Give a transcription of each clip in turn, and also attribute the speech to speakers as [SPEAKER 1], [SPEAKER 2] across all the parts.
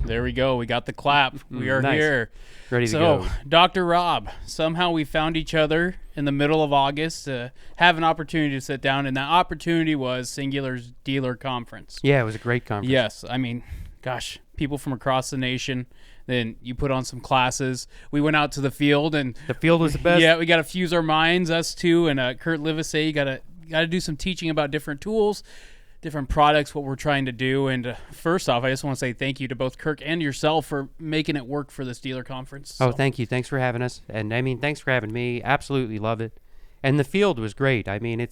[SPEAKER 1] There we go. We got the clap. We are
[SPEAKER 2] Nice.
[SPEAKER 1] here.
[SPEAKER 2] Ready to go.
[SPEAKER 1] So, Dr. Rob, somehow we found each other in the middle of August to have an opportunity to sit down, and that opportunity was Singular's dealer conference.
[SPEAKER 2] Yeah, it was a great conference.
[SPEAKER 1] Yes. I mean, gosh, people from across the nation. Then you put on some classes. We went out to the field, and
[SPEAKER 2] The field was the best.
[SPEAKER 1] yeah, we got to fuse our minds, us two, and Kurt Livesey. Got to do some teaching about different tools, different products, what we're trying to do. And first off, I just want to say thank you to both Kirk and yourself for making it work for this dealer conference.
[SPEAKER 2] Oh, thank you. Thanks for having us. And I mean, thanks for having me. Absolutely love it. And the field was great. I mean,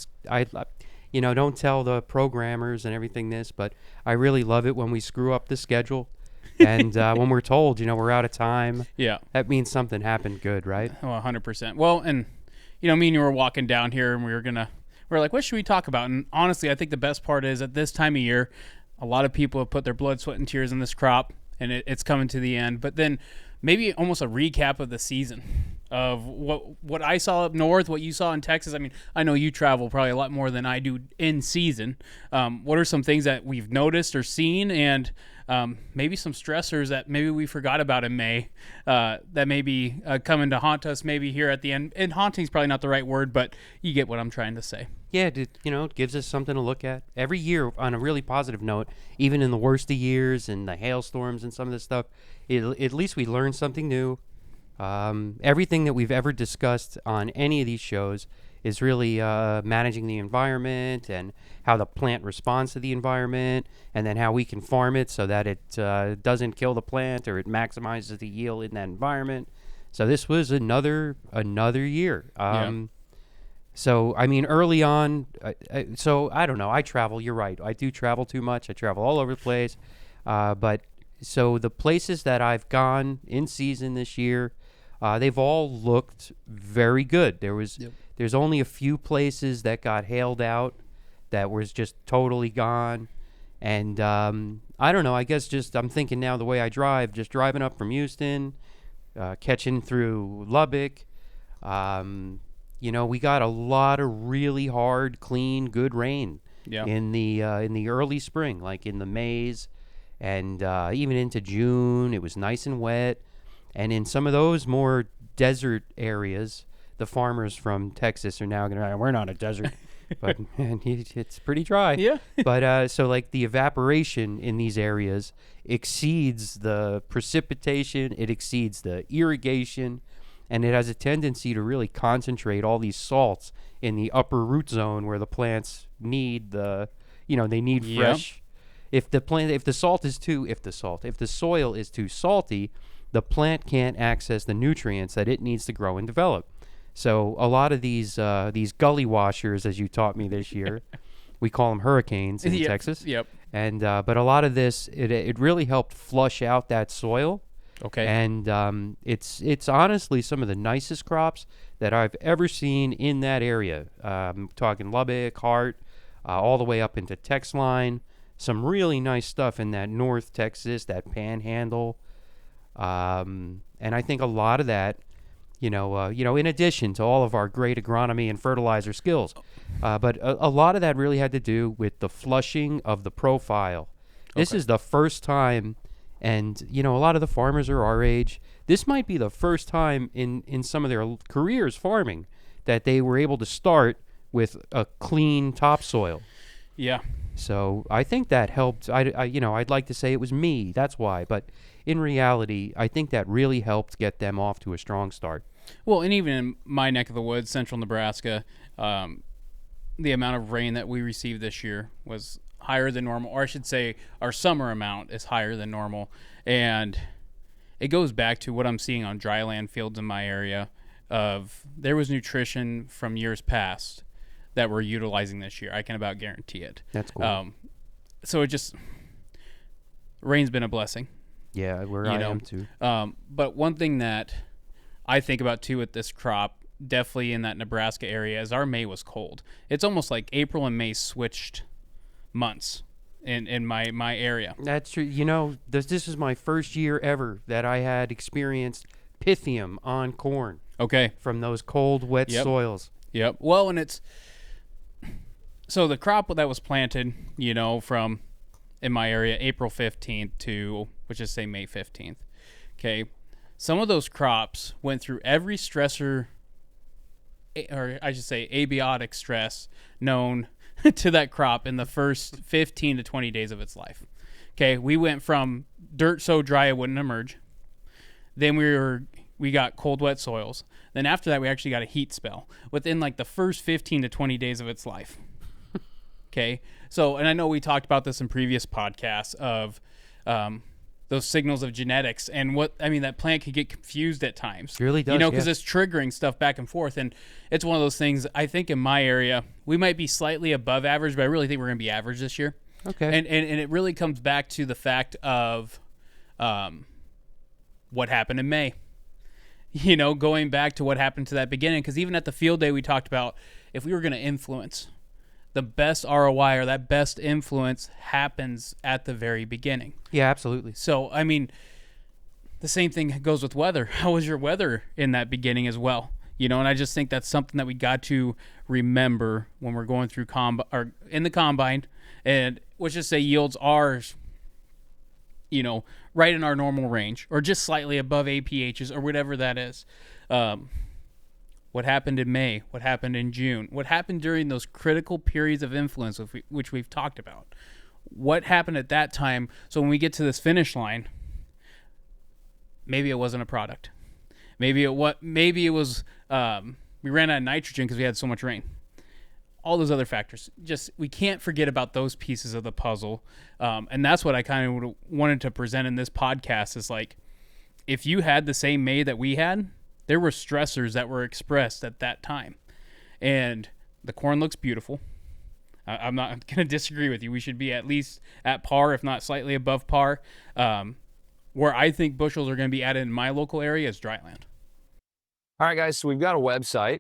[SPEAKER 2] don't tell the programmers and everything this, but I really love it when we screw up the schedule. And when we're told, we're out of time.
[SPEAKER 1] Yeah.
[SPEAKER 2] That means something happened good, right?
[SPEAKER 1] Oh, 100%. Well, and, me and you were walking down here, and we're like, what should we talk about? And honestly, I think the best part is at this time of year, a lot of people have put their blood, sweat, and tears in this crop, and it's coming to the end. But then maybe almost a recap of the season of what I saw up north, what you saw in Texas. I mean, I know you travel probably a lot more than I do in season. What are some things that we've noticed or seen, and maybe some stressors that maybe we forgot about in May that may be coming to haunt us maybe here at the end? And haunting is probably not the right word, but you get what I'm trying to say.
[SPEAKER 2] Yeah, it gives us something to look at. Every year, on a really positive note, even in the worst of years and the hailstorms and some of this stuff, at least we learn something new. Everything that we've ever discussed on any of these shows is really managing the environment and how the plant responds to the environment, and then how we can farm it so that it doesn't kill the plant or it maximizes the yield in that environment. So this was another year. So, I mean, early on, so I don't know. I travel. You're right. I do travel too much. I travel all over the place. But so the places that I've gone in season this year, they've all looked very good. There's only a few places that got hailed out that was just totally gone. And I don't know. I guess just I'm thinking now the way I drive, just driving up from Houston, catching through Lubbock. We got a lot of really hard, clean, good rain in the early spring, like in the Mays, and even into June. It was nice and wet. And in some of those more desert areas, the farmers from Texas are now going to, we're not a desert, but it's pretty dry.
[SPEAKER 1] Yeah.
[SPEAKER 2] But so like the evaporation in these areas exceeds the precipitation, it exceeds the irrigation, and it has a tendency to really concentrate all these salts in the upper root zone where the plants need they need fresh. If the soil is too salty, the plant can't access the nutrients that it needs to grow and develop. So a lot of these gully washers, as you taught me this year, we call them hurricanes in Texas.
[SPEAKER 1] Yep.
[SPEAKER 2] And but a lot of this, it really helped flush out that soil.
[SPEAKER 1] Okay.
[SPEAKER 2] And it's honestly some of the nicest crops that I've ever seen in that area. Talking Lubbock, Hart, all the way up into Texline. Some really nice stuff in that North Texas, that Panhandle. And I think a lot of that, in addition to all of our great agronomy and fertilizer skills, but a lot of that really had to do with the flushing of the profile. This is the first time, and, a lot of the farmers are our age. This might be the first time in some of their careers farming that they were able to start with a clean topsoil.
[SPEAKER 1] Yeah.
[SPEAKER 2] So I think that helped. I'd like to say it was me. That's why. But in reality, I think that really helped get them off to a strong start.
[SPEAKER 1] Well, and even in my neck of the woods, central Nebraska, the amount of rain that we received this year was higher than normal. Or I should say our summer amount is higher than normal. And it goes back to what I'm seeing on dryland fields in my area of there was nutrition from years past that we're utilizing this year. I can about guarantee it.
[SPEAKER 2] That's cool.
[SPEAKER 1] So it just, rain's been a blessing.
[SPEAKER 2] Yeah, I am too.
[SPEAKER 1] But one thing that I think about too with this crop, definitely in that Nebraska area, is our May was cold. It's almost like April and May switched months in my area.
[SPEAKER 2] That's true. This is my first year ever that I had experienced Pythium on corn.
[SPEAKER 1] Okay.
[SPEAKER 2] From those cold, wet soils.
[SPEAKER 1] Yep. Well, and it's so the crop that was planted, from in my area April 15th to, which is say May 15th. Okay. Some of those crops went through every stressor, or I should say abiotic stress known to that crop in the first 15 to 20 days of its life. Okay. We went from dirt so dry it wouldn't emerge. Then we got cold, wet soils. Then after that, we actually got a heat spell within like the first 15 to 20 days of its life. Okay. So, and I know we talked about this in previous podcasts of those signals of genetics and that plant could get confused at times.
[SPEAKER 2] It really does.
[SPEAKER 1] Because it's triggering stuff back and forth. And it's one of those things, I think in my area, we might be slightly above average, but I really think we're going to be average this year.
[SPEAKER 2] Okay.
[SPEAKER 1] And it really comes back to the fact of what happened in May. Going back to what happened to that beginning, because even at the field day we talked about, if we were going to influence, the best ROI or that best influence happens at the very beginning.
[SPEAKER 2] Yeah, absolutely.
[SPEAKER 1] So, the same thing goes with weather. How was your weather in that beginning as well? And I just think that's something that we got to remember when we're going through or in the combine, and let's just say yields are right in our normal range or just slightly above APHs or whatever that is. What happened in May, what happened in June, what happened during those critical periods of influence, which we've talked about. What happened at that time? So when we get to this finish line, maybe it wasn't a product. Maybe it was we ran out of nitrogen because we had so much rain. All those other factors. Just, we can't forget about those pieces of the puzzle. And that's what I kind of wanted to present in this podcast is like, if you had the same May that we had, there were stressors that were expressed at that time. And the corn looks beautiful. I'm not going to disagree with you. We should be at least at par, if not slightly above par. Where I think bushels are going to be added in my local area is dryland.
[SPEAKER 3] All right, guys, so we've got a website,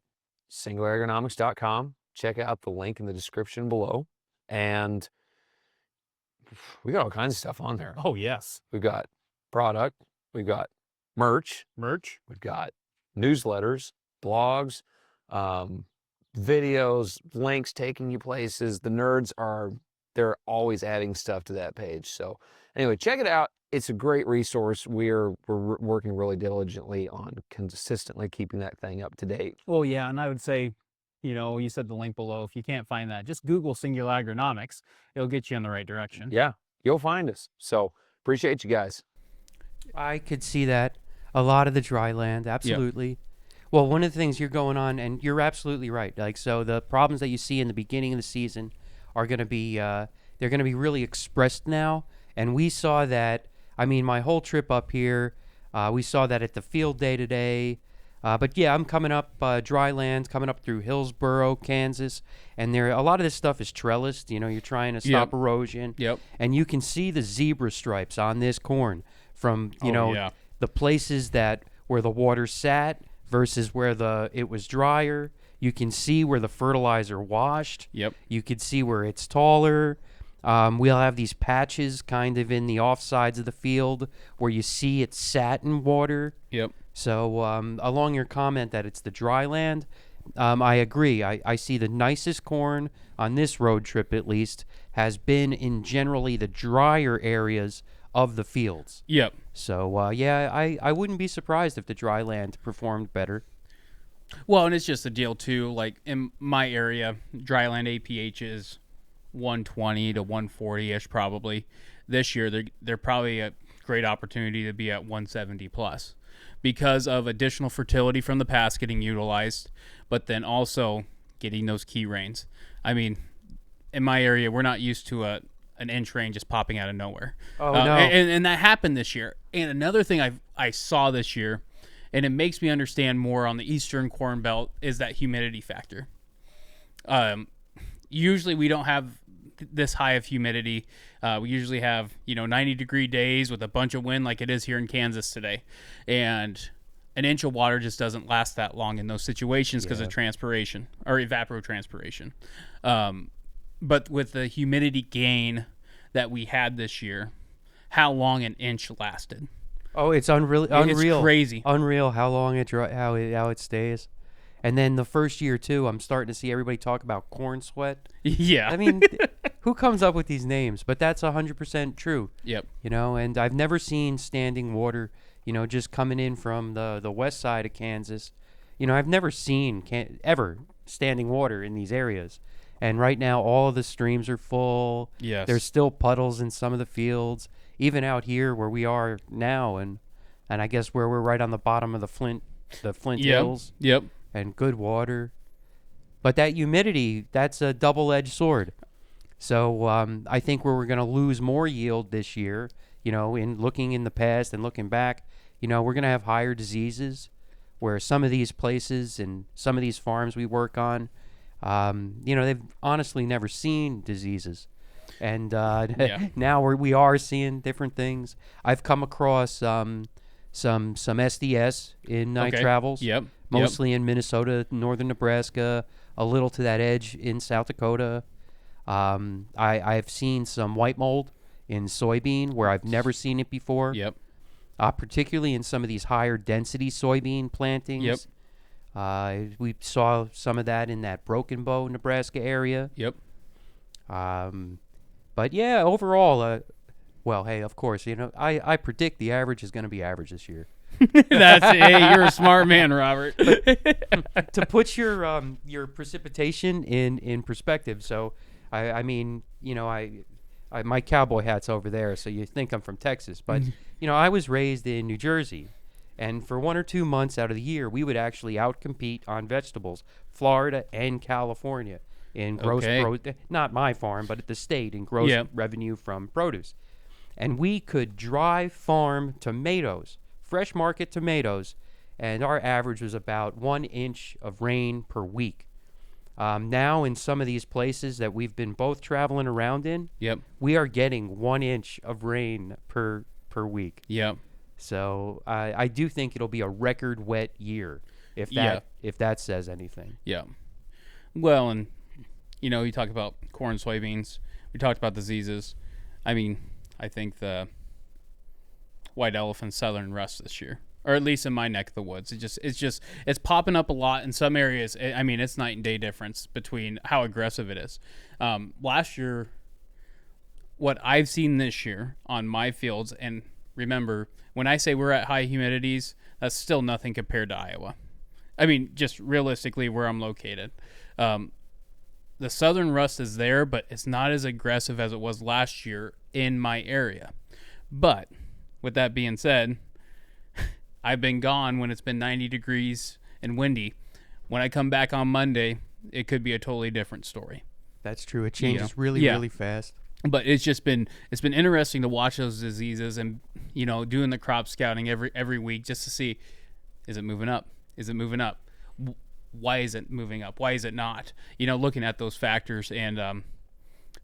[SPEAKER 3] singularagronomics.com. Check out the link in the description below. And we got all kinds of stuff on there.
[SPEAKER 4] Oh, yes.
[SPEAKER 3] We've got product. We've got merch. We've got newsletters, blogs, videos, links taking you places. The nerds they're always adding stuff to that page. So anyway, check it out. It's a great resource. We're working really diligently on consistently keeping that thing up to date.
[SPEAKER 4] Well, yeah, and I would say, you said the link below. If you can't find that, just Google Singular Agronomics. It'll get you in the right direction.
[SPEAKER 3] Yeah, you'll find us. So appreciate you guys.
[SPEAKER 2] I could see that. A lot of the dry land, absolutely. Yep. Well, one of the things you're going on, and you're absolutely right. Like, so the problems that you see in the beginning of the season are going to be, they're going to be really expressed now. And we saw that, my whole trip up here, we saw that at the field day today. But yeah, I'm coming up dry land, coming up through Hillsboro, Kansas, and a lot of this stuff is trellised. You're trying to stop erosion.
[SPEAKER 1] Yep.
[SPEAKER 2] And you can see the zebra stripes on this corn from the places where the water sat versus where it was drier. You can see where the fertilizer washed.
[SPEAKER 1] Yep.
[SPEAKER 2] You can see where it's taller. We'll have these patches kind of in the off sides of the field where you see it sat in water.
[SPEAKER 1] Yep.
[SPEAKER 2] So along your comment that it's the dry land, I agree. I see the nicest corn on this road trip, at least, has been in generally the drier areas of the fields.
[SPEAKER 1] Yep.
[SPEAKER 2] So, I wouldn't be surprised if the dry land performed better.
[SPEAKER 1] Well, and it's just a deal, too. Like, in my area, dryland APH is 120 to 140-ish probably. This year, they're probably a great opportunity to be at 170 plus because of additional fertility from the past getting utilized, but then also getting those key rains. In my area, we're not used to an inch rain just popping out of nowhere.
[SPEAKER 2] Oh, no.
[SPEAKER 1] And that happened this year. And another thing I saw this year, and it makes me understand more on the eastern corn belt, is that humidity factor. Usually we don't have this high of humidity. We usually have 90-degree days with a bunch of wind like it is here in Kansas today, and an inch of water just doesn't last that long in those situations because of transpiration or evapotranspiration. But with the humidity gain that we had this year, how long an inch lasted?
[SPEAKER 2] Oh, it's unreal!
[SPEAKER 1] It's crazy,
[SPEAKER 2] unreal how long how it stays. And then the first year too, I'm starting to see everybody talk about corn sweat.
[SPEAKER 1] Yeah,
[SPEAKER 2] who comes up with these names? But that's 100% true.
[SPEAKER 1] Yep.
[SPEAKER 2] You know, and I've never seen standing water, you know, just coming in from the west side of Kansas. You know, I've never seen ever standing water in these areas. And right now, all of the streams are full.
[SPEAKER 1] Yes.
[SPEAKER 2] There's still puddles in some of the fields, even out here where we are now, and I guess where we're right on the bottom of the Flint Hills.
[SPEAKER 1] Yep.
[SPEAKER 2] And good water. But that humidity, that's a double-edged sword. So I think where we're going to lose more yield this year, you know, in looking in the past and looking back, you know, we're going to have higher diseases, where some of these places and some of these farms we work on, you know, they've honestly never seen diseases. And now we are seeing different things. I've come across some SDS in night travels.
[SPEAKER 1] Yep.
[SPEAKER 2] Mostly in Minnesota, northern Nebraska, a little to that edge in South Dakota. I've seen some white mold in soybean where I've never seen it before.
[SPEAKER 1] Yep.
[SPEAKER 2] Particularly in some of these higher density soybean plantings.
[SPEAKER 1] Yep.
[SPEAKER 2] We saw some of that in that Broken Bow, Nebraska area.
[SPEAKER 1] Yep.
[SPEAKER 2] But yeah, overall, well, hey, of course, you know, I predict the average is going to be average this year.
[SPEAKER 1] Hey, you're a smart man, Robert.
[SPEAKER 2] To put your precipitation in perspective, so I mean, you know, I my cowboy hat's over there, so you think I'm from Texas, but you know, I was raised in New Jersey, and for 1 or 2 months out of the year, we would actually outcompete on vegetables, Florida and California in gross, not my farm, but at the state in gross revenue from produce, and we could dry farm tomatoes. Fresh market tomatoes, and our average was about 1 inch of rain per week. Now, in some of these places that we've been both traveling around in, we are getting 1 inch of rain per week.
[SPEAKER 1] Yep.
[SPEAKER 2] So I do think it'll be a record wet year, if that says anything.
[SPEAKER 1] Yeah. Well, and you know, you talk about corn, soybeans. We talked about diseases. I mean, I think the white elephant southern rust this year, or at least in my neck of the woods, it's popping up a lot in some areas. I mean, it's night and day difference between how aggressive it is. Last year, what I've seen this year on my fields, and remember, when I say we're at high humidities, that's still nothing compared to Iowa. I mean, just realistically where I'm located. The southern rust is there, but it's not as aggressive as it was last year in my area. But with that being said, I've been gone when it's been 90 degrees and windy. When I come back on Monday, it could be a totally different story.
[SPEAKER 2] That's true. It changes really fast.
[SPEAKER 1] But it's been interesting to watch those diseases and, you know, doing the crop scouting every week just to see, is it moving up? Is it moving up? Why is it moving up? Why is it not? You know, looking at those factors, and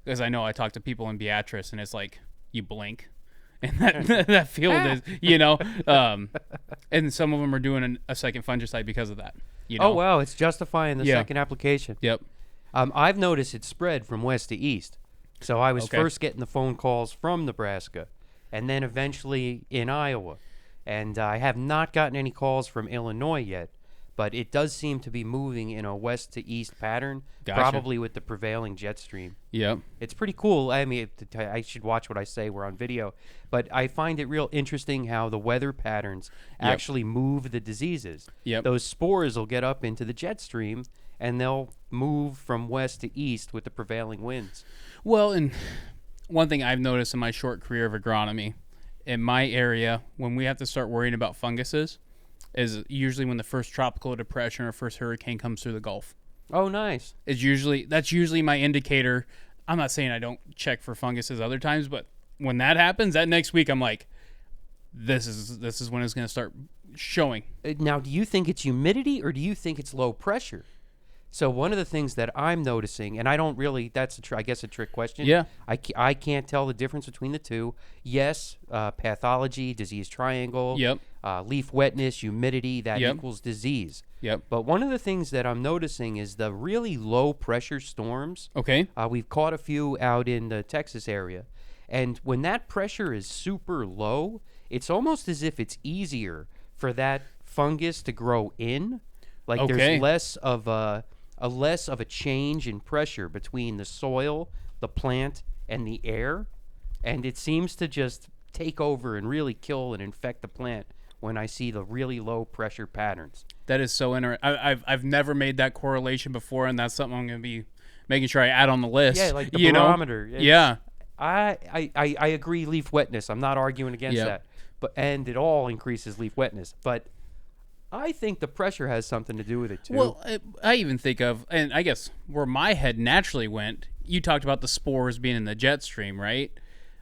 [SPEAKER 1] because I know I talk to people in Beatrice, and it's like you blink. And that field is, you know, and some of them are doing a second fungicide because of that. You know?
[SPEAKER 2] Oh, wow. It's justifying the second application.
[SPEAKER 1] Yep.
[SPEAKER 2] I've noticed it spread from west to east. So I was first getting the phone calls from Nebraska and then eventually in Iowa. And I have not gotten any calls from Illinois yet. But it does seem to be moving in a west to east pattern, probably with the prevailing jet stream.
[SPEAKER 1] Yep.
[SPEAKER 2] It's pretty cool. I mean, I should watch what I say. We're on video. But I find it real interesting how the weather patterns actually move the diseases.
[SPEAKER 1] Yep.
[SPEAKER 2] Those spores will get up into the jet stream, and they'll move from west to east with the prevailing winds.
[SPEAKER 1] Well, and one thing I've noticed in my short career of agronomy, in my area, when we have to start worrying about funguses, is usually when the first tropical depression or first hurricane comes through the Gulf.
[SPEAKER 2] Oh, nice.
[SPEAKER 1] That's usually my indicator. I'm not saying I don't check for funguses other times, but when that happens, that next week I'm like, this is when it's going to start showing.
[SPEAKER 2] Now, do you think it's humidity or do you think it's low pressure? So one of the things that I'm noticing, and I don't really, that's I guess a trick question.
[SPEAKER 1] Yeah.
[SPEAKER 2] I can't tell the difference between the two. Yes, pathology, disease triangle, leaf wetness, humidity, that equals disease.
[SPEAKER 1] Yep.
[SPEAKER 2] But one of the things that I'm noticing is the really low pressure storms.
[SPEAKER 1] Okay.
[SPEAKER 2] We've caught a few out in the Texas area. And when that pressure is super low, it's almost as if it's easier for that fungus to grow in. Like there's less of a change in pressure between the soil, the plant, and the air, and it seems to just take over and really kill and infect the plant when I see the really low pressure patterns.
[SPEAKER 1] That is so interesting. I've never made that correlation before, and that's something I'm going to be making sure I add on the list.
[SPEAKER 2] Yeah, like the
[SPEAKER 1] you know?
[SPEAKER 2] barometer.
[SPEAKER 1] Yeah.
[SPEAKER 2] I agree leaf wetness. I'm not arguing against
[SPEAKER 1] Yep.
[SPEAKER 2] that. And it all increases leaf wetness. But I think the pressure has something to do with it too.
[SPEAKER 1] Well, I even think of, and I guess where my head naturally went, you talked about the spores being in the jet stream, right?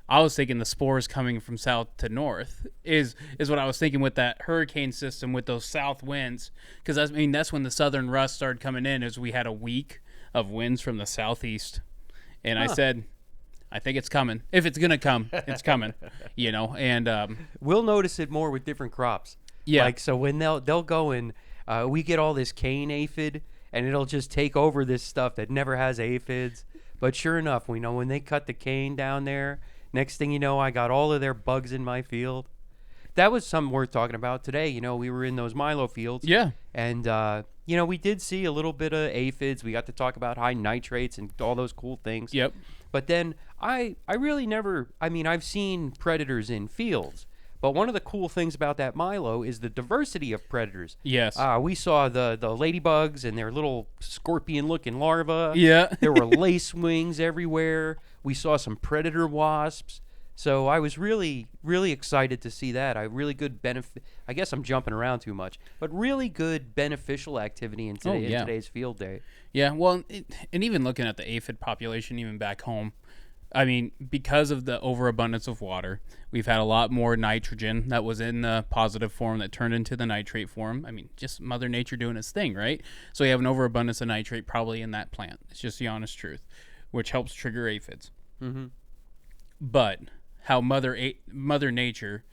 [SPEAKER 1] I was thinking the spores coming from south to north is what I was thinking with that hurricane system with those south winds. Because, I mean, that's when the southern rust started coming in, as we had a week of winds from the southeast. And I said, I think it's coming. If it's going to come, it's coming, you know. And
[SPEAKER 2] we'll notice it more with different crops.
[SPEAKER 1] Yeah.
[SPEAKER 2] Like, so when they'll go and we get all this cane aphid, and it'll just take over this stuff that never has aphids. But sure enough, we know when they cut the cane down there, next thing you know, I got all of their bugs in my field. That was something worth talking about today. You know, we were in those Milo fields.
[SPEAKER 1] Yeah.
[SPEAKER 2] And, you know, we did see a little bit of aphids. We got to talk about high nitrates and all those cool things.
[SPEAKER 1] Yep.
[SPEAKER 2] But then I really never, I mean, I've seen predators in fields. But one of the cool things about that Milo is the diversity of predators.
[SPEAKER 1] Yes.
[SPEAKER 2] We saw the ladybugs and their little scorpion-looking larvae.
[SPEAKER 1] Yeah.
[SPEAKER 2] There were lace wings everywhere. We saw some predator wasps. So I was really, really excited to see that. Really good benefit. I guess I'm jumping around too much, but really good beneficial activity in today's field day.
[SPEAKER 1] Yeah, well, and even looking at the aphid population, even back home, I mean, because of the overabundance of water, we've had a lot more nitrogen that was in the positive form that turned into the nitrate form. I mean, just Mother Nature doing its thing, right? So you have an overabundance of nitrate probably in that plant. It's just the honest truth, which helps trigger aphids.
[SPEAKER 2] Mm-hmm.
[SPEAKER 1] But how Mother Nature,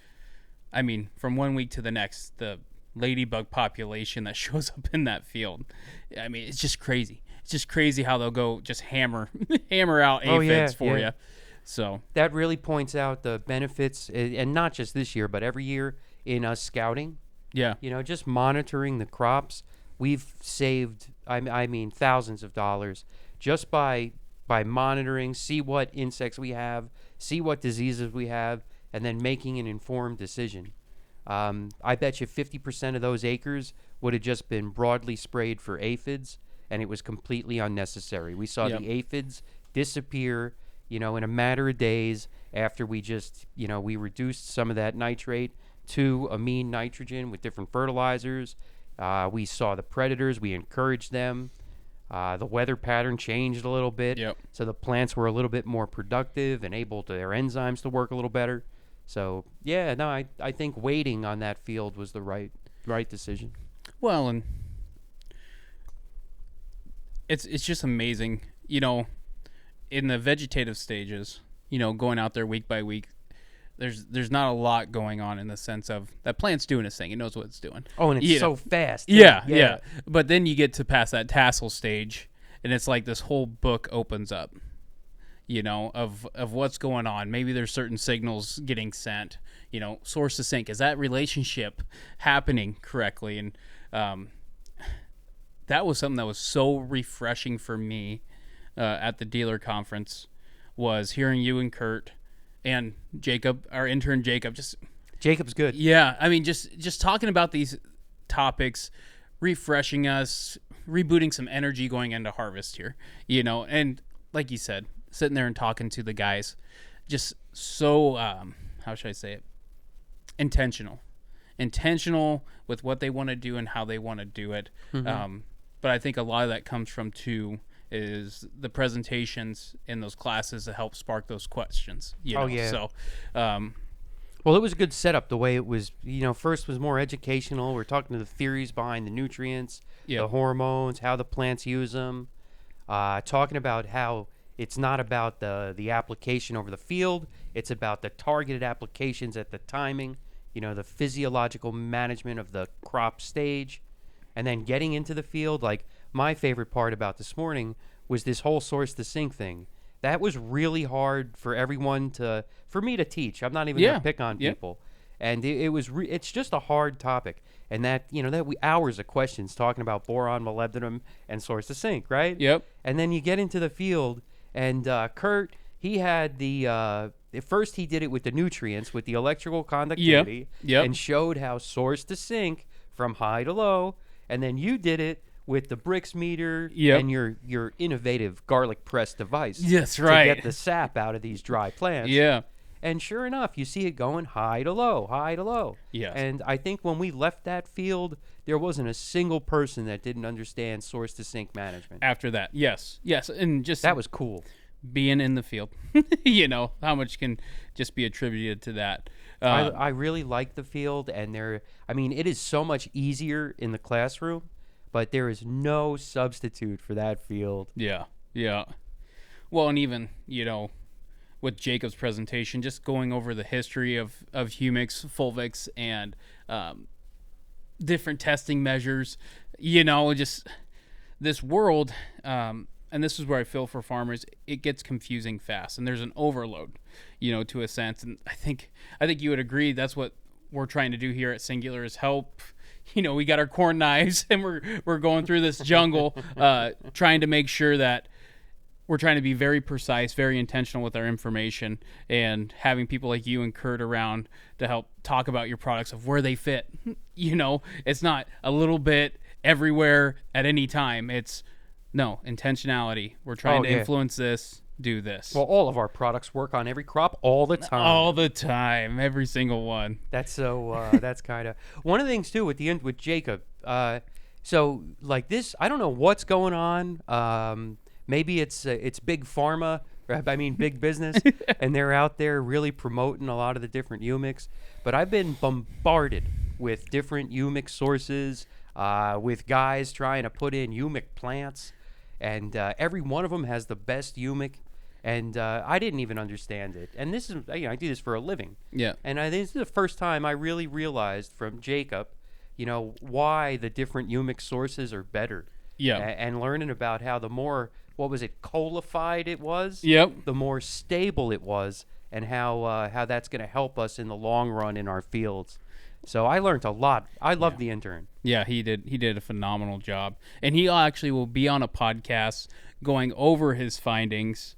[SPEAKER 1] I mean, from one week to the next, the ladybug population that shows up in that field, I mean, it's just crazy. It's just crazy how they'll go just hammer out aphids for you. So
[SPEAKER 2] that really points out the benefits, and not just this year, but every year in us scouting.
[SPEAKER 1] Yeah.
[SPEAKER 2] You know, just monitoring the crops. We've saved, I mean, thousands of dollars just by monitoring, see what insects we have, see what diseases we have, and then making an informed decision. I bet you 50% of those acres would have just been broadly sprayed for aphids, and it was completely unnecessary. We saw the aphids disappear, you know, in a matter of days after we just, you know, we reduced some of that nitrate to amine nitrogen with different fertilizers. We saw the predators. We encouraged them. The weather pattern changed a little bit.
[SPEAKER 1] Yep.
[SPEAKER 2] So the plants were a little bit more productive and able to their enzymes to work a little better. So, yeah, no, I think waiting on that field was the right decision.
[SPEAKER 1] Well, and it's just amazing, you know, in the vegetative stages, you know, going out there week by week, there's not a lot going on in the sense of that plant's doing its thing. It knows what it's doing.
[SPEAKER 2] Oh, and it's
[SPEAKER 1] You
[SPEAKER 2] so
[SPEAKER 1] know.
[SPEAKER 2] fast.
[SPEAKER 1] Yeah. But then you get to past that tassel stage, and it's like this whole book opens up, you know, of what's going on. Maybe there's certain signals getting sent, you know, source to sink. Is that relationship happening correctly? And that was something that was so refreshing for me at the dealer conference, was hearing you and Kurt and Jacob, our intern Jacob,
[SPEAKER 2] Jacob's good.
[SPEAKER 1] Yeah, I mean, just talking about these topics, refreshing us, rebooting some energy going into harvest here, you know, and like you said, sitting there and talking to the guys, just so, how should I say it, intentional with what they want to do and how they want to do it.
[SPEAKER 2] Mm-hmm.
[SPEAKER 1] But I think a lot of that comes from is the presentations in those classes that help spark those questions. You know?
[SPEAKER 2] Oh, yeah.
[SPEAKER 1] So,
[SPEAKER 2] Well, it was a good setup the way it was. You know, first was more educational. We're talking to the theories behind the nutrients, the hormones, how the plants use them, talking about how it's not about the application over the field. It's about the targeted applications at the timing, you know, the physiological management of the crop stage, and then getting into the field. Like, my favorite part about this morning was this whole source to sink thing. That was really hard for everyone for me to teach. I'm not even going to pick on people. And it's just a hard topic. And that, you know, hours of questions talking about boron, molybdenum, and source to sink, right?
[SPEAKER 1] Yep.
[SPEAKER 2] And then you get into the field And Kurt, he had at first he did it with the nutrients, with the electrical conductivity,
[SPEAKER 1] Yep.
[SPEAKER 2] and showed how source to sink from high to low. And then you did it with the Brix meter
[SPEAKER 1] Yep.
[SPEAKER 2] and your innovative garlic press device.
[SPEAKER 1] That's right.
[SPEAKER 2] To get the sap out of these dry plants.
[SPEAKER 1] Yeah.
[SPEAKER 2] And sure enough, you see it going high to low, high to low.
[SPEAKER 1] Yes.
[SPEAKER 2] And I think when we left that field, there wasn't a single person that didn't understand source to sink management.
[SPEAKER 1] After that, yes, and just
[SPEAKER 2] That was cool.
[SPEAKER 1] being in the field, how much can just be attributed to that.
[SPEAKER 2] I really like the field, and it is so much easier in the classroom, but there is no substitute for that field.
[SPEAKER 1] Yeah. Well, and even with Jacob's presentation, just going over the history of humics, fulvics, and different testing measures, just this world, and this is where I feel for farmers, it gets confusing fast, and there's an overload, to a sense. And I think you would agree that's what we're trying to do here at Singular is help. We got our corn knives and we're going through this jungle, trying to make sure that we're trying to be very precise, very intentional with our information, and having people like you and Kurt around to help talk about your products of where they fit. It's not a little bit everywhere at any time. It's intentionality. We're trying to influence this, do this.
[SPEAKER 2] Well, all of our products work on every crop all the time.
[SPEAKER 1] All the time, every single one.
[SPEAKER 2] That's so. That's kind of one of the things too with Jacob. So like this, I don't know what's going on. Maybe it's big pharma. Big business, and they're out there really promoting a lot of the different humics. But I've been bombarded with different humic sources, with guys trying to put in humic plants, and every one of them has the best humic. And I didn't even understand it. And this is, I do this for a living.
[SPEAKER 1] Yeah.
[SPEAKER 2] And I think this is the first time I really realized from Jacob, why the different humic sources are better.
[SPEAKER 1] Yeah.
[SPEAKER 2] And learning about how the more, colified it was?
[SPEAKER 1] Yep.
[SPEAKER 2] The more stable it was, and how that's going to help us in the long run in our fields. So I learned a lot. I love the intern.
[SPEAKER 1] Yeah, he did a phenomenal job. And he actually will be on a podcast going over his findings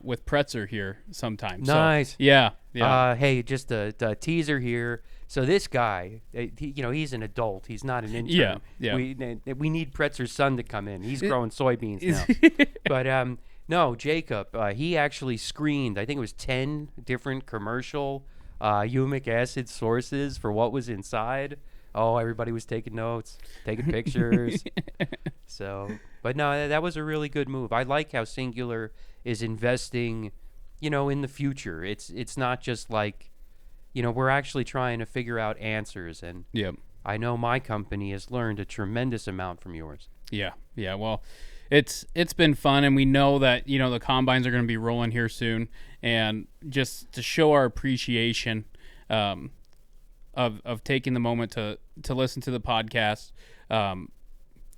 [SPEAKER 1] with Pretzer here sometime.
[SPEAKER 2] Nice.
[SPEAKER 1] So, yeah.
[SPEAKER 2] Hey, just a teaser here. So this guy, he's an adult. He's not an intern.
[SPEAKER 1] Yeah.
[SPEAKER 2] We need Pretzer's son to come in. He's growing soybeans now. But no, Jacob, he actually screened, I think it was 10 different commercial humic acid sources for what was inside. Oh, everybody was taking notes, taking pictures. But no, that was a really good move. I like how Singular is investing, in the future. It's not just like, we're actually trying to figure out answers. And I know my company has learned a tremendous amount from yours. Yeah.
[SPEAKER 1] Well, it's been fun, and we know that the combines are going to be rolling here soon, and just to show our appreciation of taking the moment to listen to the podcast.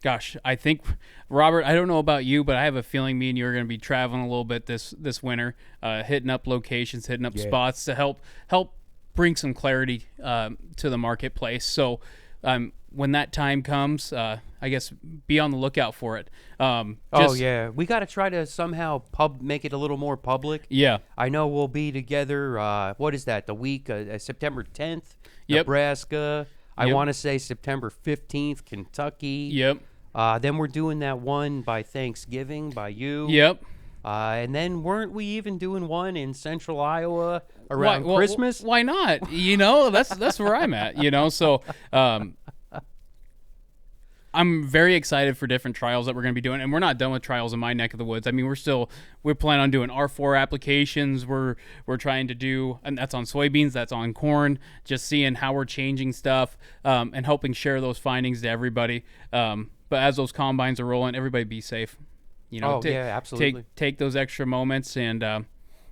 [SPEAKER 1] Gosh, I think, Robert, I don't know about you, but I have a feeling me and you are going to be traveling a little bit this winter, hitting up locations, hitting up spots to help bring some clarity to the marketplace. So when that time comes, I guess be on the lookout for it.
[SPEAKER 2] We got to try to somehow make it a little more public.
[SPEAKER 1] Yeah.
[SPEAKER 2] I know we'll be together, what is that, the week, September 10th,
[SPEAKER 1] Yep.
[SPEAKER 2] Nebraska. I want to say September 15th, Kentucky.
[SPEAKER 1] Yep.
[SPEAKER 2] Then we're doing that one by Thanksgiving by you.
[SPEAKER 1] Yep.
[SPEAKER 2] And then weren't we even doing one in central Iowa around Christmas?
[SPEAKER 1] Why not? That's where I'm at, So I'm very excited for different trials that we're going to be doing, and we're not done with trials in my neck of the woods. I mean, we're planning on doing R4 applications. We're trying to do, and that's on soybeans, that's on corn, just seeing how we're changing stuff, and helping share those findings to everybody. But as those combines are rolling, everybody be safe.
[SPEAKER 2] Absolutely.
[SPEAKER 1] Take those extra moments. And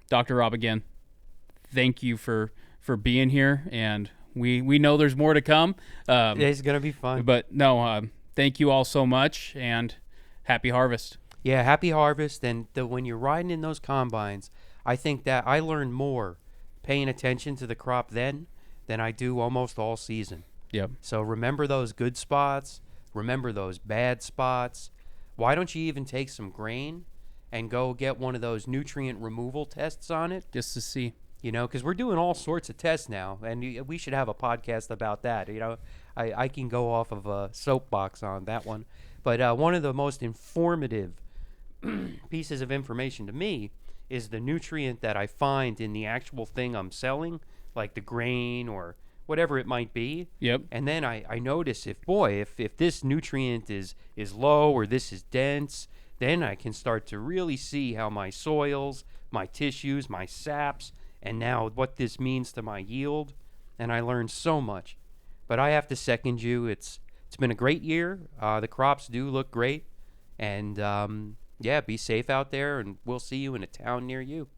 [SPEAKER 1] Dr. Rob, again, thank you for being here. And we know there's more to come.
[SPEAKER 2] It's gonna be fun.
[SPEAKER 1] But no, thank you all so much, and happy harvest.
[SPEAKER 2] Yeah, happy harvest. And when you're riding in those combines, I think that I learned more paying attention to the crop then than I do almost all season.
[SPEAKER 1] Yep.
[SPEAKER 2] So remember those good spots. Remember those bad spots. Why don't you even take some grain and go get one of those nutrient removal tests on it.
[SPEAKER 1] Just to see.
[SPEAKER 2] You know, because we're doing all sorts of tests now, and we should have a podcast about that. You know, I can go off of a soapbox on that one. But one of the most informative pieces of information to me is the nutrient that I find in the actual thing I'm selling, like the grain or whatever it might be.
[SPEAKER 1] Yep.
[SPEAKER 2] And then I notice if this nutrient is low or this is dense, then I can start to really see how my soils, my tissues, my saps, and now what this means to my yield. And I learned so much. But I have to second you. It's been a great year. The crops do look great. And yeah, be safe out there, and we'll see you in a town near you.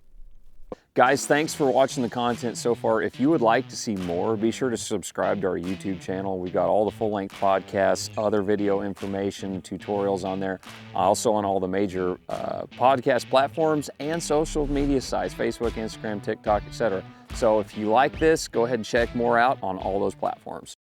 [SPEAKER 3] Guys, thanks for watching the content so far. If you would like to see more, be sure to subscribe to our YouTube channel. We've got all the full-length podcasts, other video information, tutorials on there. Also on all the major podcast platforms and social media sites, Facebook, Instagram, TikTok, etc. So if you like this, go ahead and check more out on all those platforms.